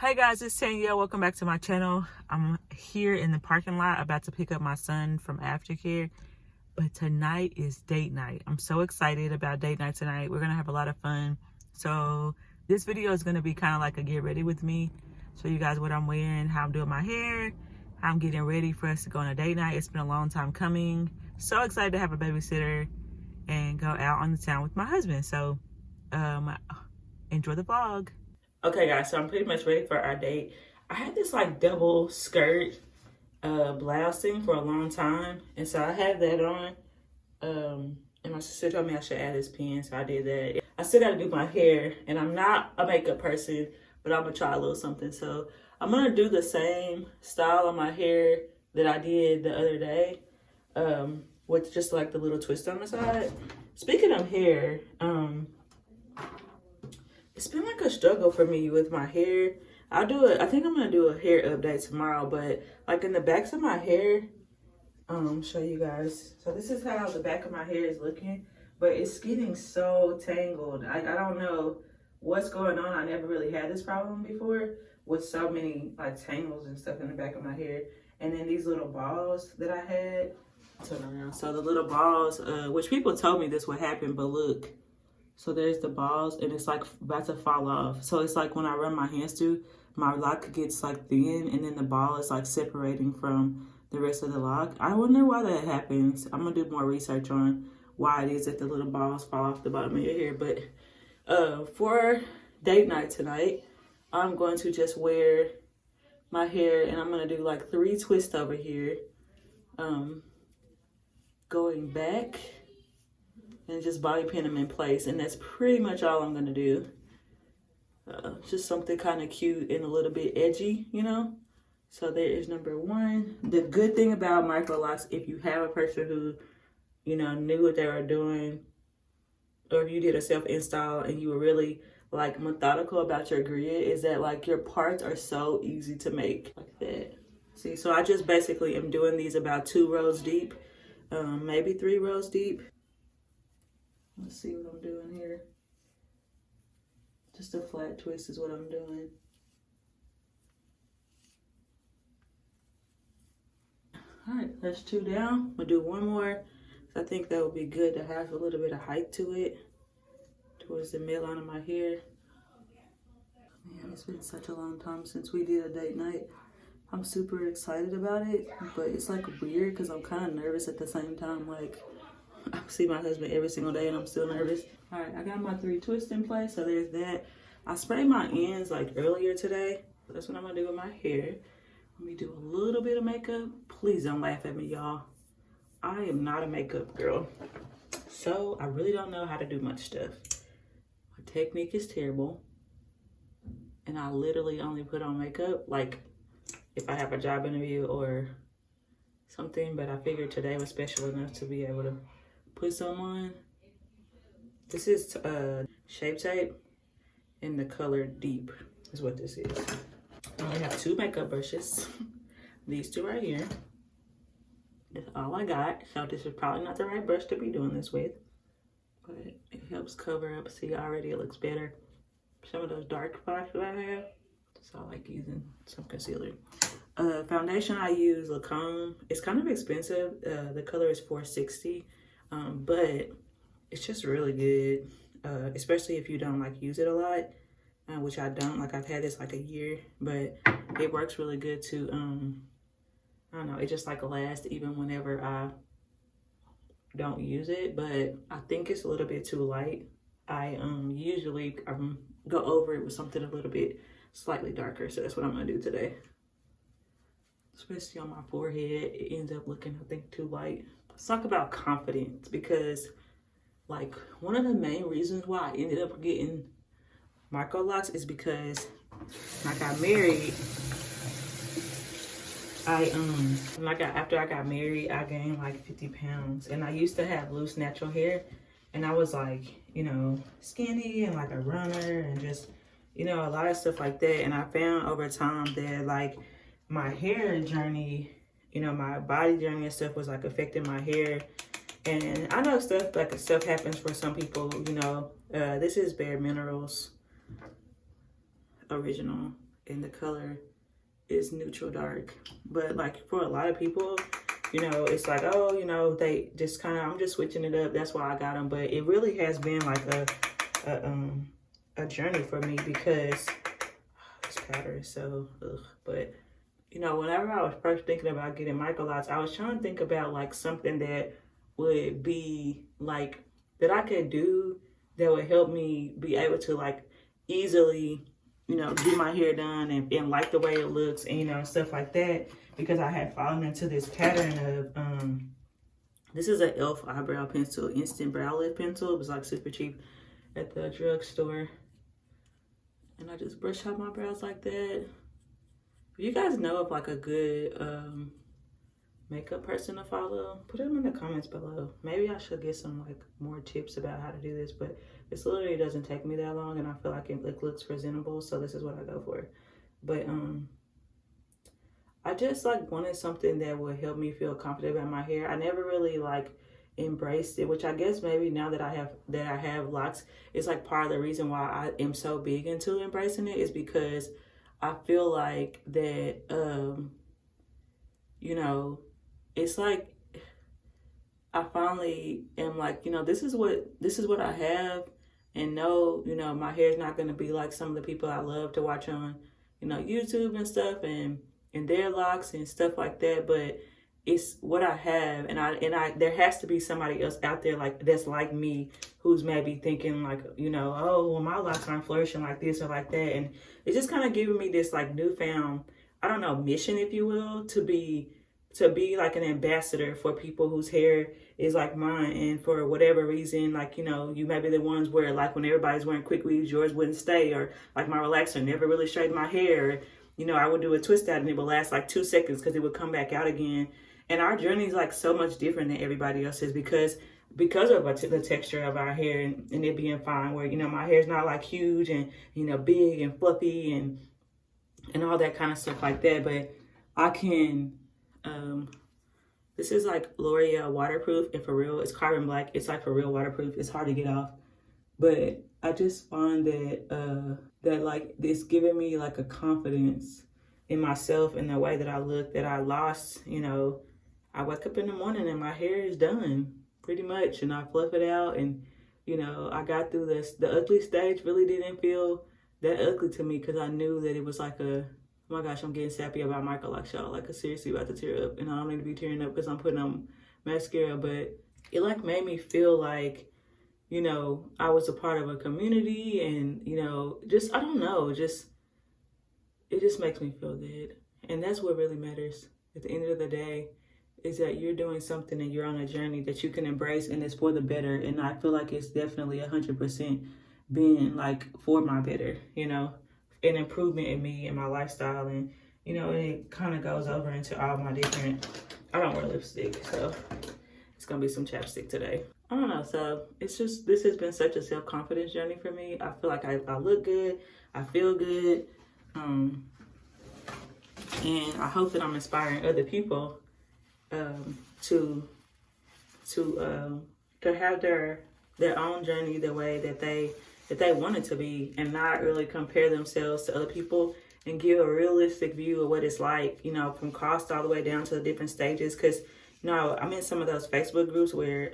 Hey guys, it's Tanya. Welcome back to my channel. I'm here in the parking lot about to pick up my son from aftercare, but tonight is date night. I'm so excited about date night tonight. We're gonna have a lot of fun. So this video is gonna be kind of like a get ready with me. Show you guys what I'm wearing, how I'm doing my hair, how I'm getting ready for us to go on a date night. It's been a long time coming. So excited to have a babysitter and go out on the town with my husband. So enjoy the vlog. Okay guys, so I'm pretty much ready for our date. I had this like double skirt blouse thing for a long time, and so I had that on. And my sister told me I should add this pin, so I did that. I still gotta do my hair, and I'm not a makeup person, but I'm gonna try a little something. So I'm gonna do the same style on my hair that I did the other day, with just like the little twist on the side. Speaking of hair, it's been like a struggle for me with my hair. I think I'm gonna do a hair update tomorrow, but like in the backs of my hair, show you guys. So this is how the back of my hair is looking, but it's getting so tangled. I don't know what's going on. I never really had this problem before with so many like tangles and stuff in the back of my hair. And then these little balls that I had, turn around. So the little balls, which people told me this would happen, but look. So there's the balls, and it's like about to fall off. So it's like when I run my hands through, my lock gets like thin, and then the ball is like separating from the rest of the lock. I wonder why that happens. I'm gonna do more research on why it is that the little balls fall off the bottom of your hair. But for date night tonight, I'm going to just wear my hair, and I'm gonna do like 3 twists over here, going back, and just bobby pin them in place, and that's pretty much all I'm gonna do. Just something kind of cute and a little bit edgy, you know. So there is number 1. The good thing about Microlocs, if you have a person who, you know, knew what they were doing, or if you did a self install and you were really like methodical about your grid, is that like your parts are so easy to make like that. See, so I just basically am doing these about 2 rows deep, maybe 3 rows deep. Let's see what I'm doing here. Just a flat twist is what I'm doing. All right, that's 2 down. We'll do 1 more. I think that would be good to have a little bit of height to it towards the midline of my hair. Man, it's been such a long time since we did a date night. I'm super excited about it, but it's like weird because I'm kind of nervous at the same time. Like, I see my husband every single day and I'm still nervous. All right, I got my 3 twists in place, so there's that. I sprayed my ends like earlier today. That's what I'm gonna do with my hair. Let me do a little bit of makeup. Please don't laugh at me, y'all. I am not a makeup girl, so I really don't know how to do much stuff. My technique is terrible, and I literally only put on makeup like if I have a job interview or something, but I figured today was special enough to be able to put some on. This is Shape Tape in the color Deep is what this is. I only have 2 makeup brushes. These 2 right here. That's all I got. So this is probably not the right brush to be doing this with, but it helps cover up. See, already it looks better. Some of those dark spots that I have. So I like using some concealer. Foundation I use Grwm. It's kind of expensive. The color is $4.60, but it's just really good, especially if you don't like use it a lot, which I don't. Like, I've had this like a year, but it works really good to I don't know, it just like lasts even whenever I don't use it. But I think it's a little bit too light. I usually go over it with something a little bit slightly darker, so that's what I'm gonna do today. Especially on my forehead, it ends up looking, I think, too light. Let's talk about confidence, because like one of the main reasons why I ended up getting Microlocs is because when I got married, after I got married, I gained like 50 pounds, and I used to have loose natural hair, and I was like, you know, skinny and like a runner and just, you know, a lot of stuff like that. And I found over time that like my hair journey, you know, my body journey and stuff was like affecting my hair. And I know stuff happens for some people, you know. This is Bare Minerals original. and the color is neutral dark. But like for a lot of people, you know, it's like, oh, you know, they just kind of, I'm just switching it up. That's why I got them. But it really has been like a journey for me, because this powder is so, ugh. But, you know, whenever I was first thinking about getting Microlocs, I was trying to think about like something that would be like, that I could do that would help me be able to like easily, you know, get my hair done and like the way it looks, and, you know, stuff like that. Because I had fallen into this pattern of, this is an e.l.f. eyebrow pencil, instant brow lift pencil. It was like super cheap at the drugstore. And I just brush out my brows like that. If you guys know of like a good makeup person to follow, put them in the comments below. Maybe I should get some like more tips about how to do this, but this literally doesn't take me that long, and I feel like it looks presentable, so this is what I go for. But I just like wanted something that would help me feel confident about my hair. I never really like embraced it, which I guess maybe now that I have locks, it's like part of the reason why I am so big into embracing it, is because I feel like that you know, it's like I finally am like, you know, this is what I have, and no, you know, my hair's not gonna be like some of the people I love to watch on, you know, YouTube and stuff, and their locks and stuff like that. But it's what I have, and I there has to be somebody else out there like that's like me, who's maybe thinking like, you know, oh, well, my locks aren't flourishing like this or like that. And it's just kind of giving me this like newfound, I don't know, mission, if you will, to be like an ambassador for people whose hair is like mine, and for whatever reason, like, you know, you may be the ones where like when everybody's wearing quick weaves, yours wouldn't stay, or like my relaxer never really straightened my hair. You know, I would do a twist out and it would last like 2 seconds because it would come back out again. And our journey is like so much different than everybody else's, because of the texture of our hair, and it being fine, where, you know, my hair is not like huge and, you know, big and fluffy and all that kind of stuff like that. But I can, this is like L'Oreal waterproof, and for real, it's carbon black. It's like for real waterproof. It's hard to get off. But I just find that, that like it's giving me like a confidence in myself and the way that I look that I lost. You know, I wake up in the morning and my hair is done pretty much, and I fluff it out, and, you know, I got through this. The ugly stage really didn't feel that ugly to me, because I knew that it was like a, oh my gosh, I'm getting sappy about Microlocs, y'all. Like, I'm seriously about to tear up, and I don't need to be tearing up because I'm putting on mascara. But it like made me feel like, you know, I was a part of a community, and, you know, just, I don't know, just, it just makes me feel good. And that's what really matters at the end of the day, is that you're doing something and you're on a journey that you can embrace, and it's for the better. And I feel like it's definitely 100% being like for my better, you know, an improvement in me and my lifestyle. And, you know, it kind of goes over into all my different, I don't wear lipstick, so it's gonna be some chapstick today. I don't know, so it's just, this has been such a self-confidence journey for me. I feel like I look good, I feel good, and I hope that I'm inspiring other people to have their own journey the way that they want it to be, and not really compare themselves to other people, and give a realistic view of what it's like, you know, from cost all the way down to the different stages. Because, you know, I'm in some of those Facebook groups where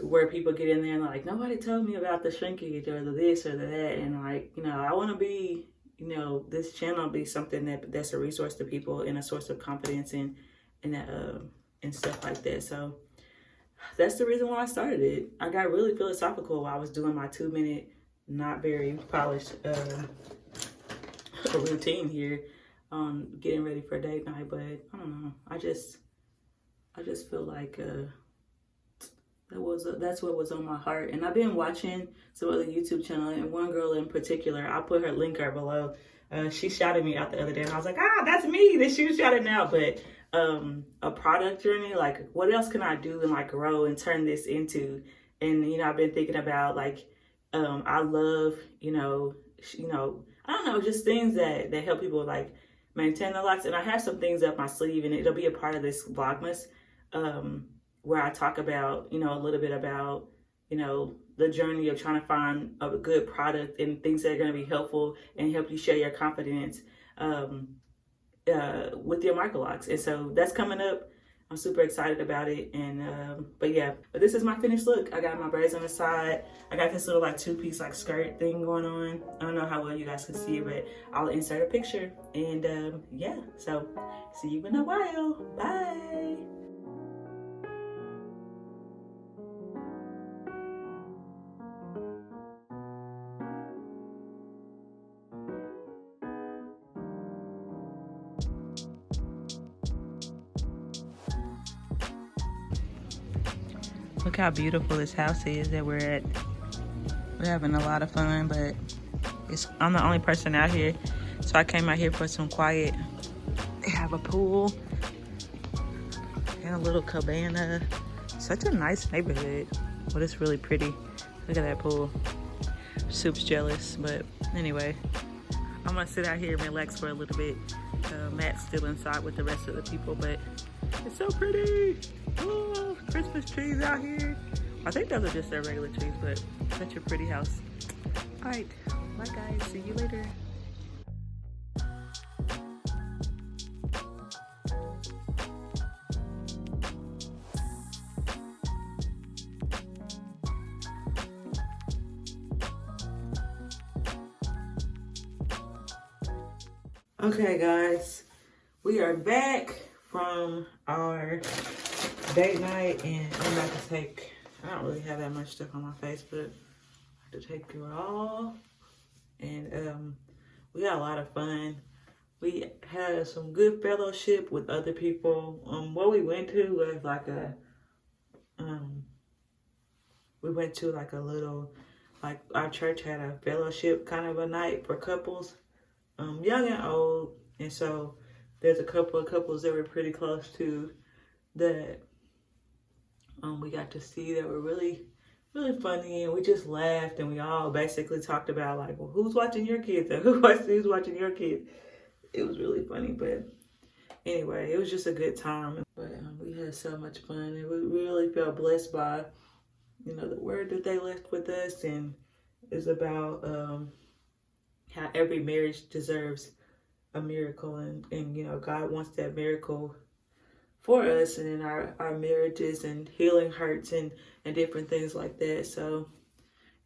where people get in there and like, nobody told me about the shrinkage or the this or the that, and like, you know, I want to be, you know, this channel be something that's a resource to people and a source of confidence and stuff like that. So that's the reason why I started it. I got really philosophical while I was doing my 2-minute, not very polished routine here, getting ready for date night. But I don't know. I just feel like that's what was on my heart. And I've been watching some other YouTube channel, and one girl in particular, I'll put her link right below. She shouted me out the other day, and I was like, that's me that she was shouting out. But a product journey, like, what else can I do and like grow and turn this into? And, you know, I've been thinking about like, I love, you know, I don't know, just things that help people like maintain their locks. And I have some things up my sleeve, and it'll be a part of this Vlogmas, where I talk about, you know, a little bit about you know, the journey of trying to find a good product and things that are going to be helpful and help you share your confidence with your Microlocs. And so that's coming up. I'm super excited about it. And but this is my finished look. I got my braids on the side. I got this little like two-piece like skirt thing going on. I don't know how well you guys can see it, but I'll insert a picture. And yeah, so see you in a while. Bye. Look how beautiful this house is that we're at. We're having a lot of fun, but I'm the only person out here, so I came out here for some quiet. They have a pool and a little cabana. Such a nice neighborhood. Well, it's really pretty. Look at that pool. Soup's jealous, but anyway, I'm gonna sit out here and relax for a little bit. Matt's still inside with the rest of the people, but it's so pretty. Oh, Christmas trees out here. I think those are just their regular trees, but such a pretty house. All right, bye guys, see you later. Okay guys, we are back from our date night, and I'm about to take, I don't really have that much stuff on my face, but I have to take it all. And we had a lot of fun. We had some good fellowship with other people. What we went to was like we went to like a little, like our church had a fellowship kind of a night for couples, young and old. And so there's a couple of couples that we're pretty close to that we got to see that were really, really funny, and we just laughed, and we all basically talked about like, well, who's watching your kids, and who's watching your kids. It was really funny, but anyway, it was just a good time. But we had so much fun, and we really felt blessed by, you know, the word that they left with us, and it's about how every marriage deserves a miracle, and you know, God wants that miracle for us and in our marriages, and healing hurts and different things like that. So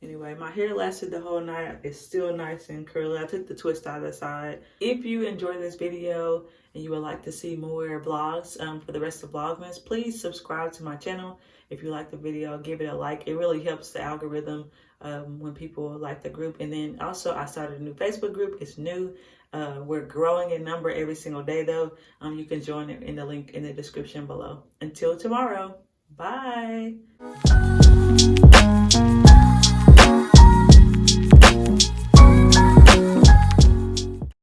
anyway, my hair lasted the whole night. It's still nice and curly. I took the twist out of the side. If you enjoyed this video and you would like to see more vlogs for the rest of Vlogmas, please subscribe to my channel. If you like the video, give it a like. It really helps the algorithm when people like the group. And then also I started a new Facebook group. It's new. We're growing in number every single day though. You can join it in the link in the description below. Until tomorrow, bye.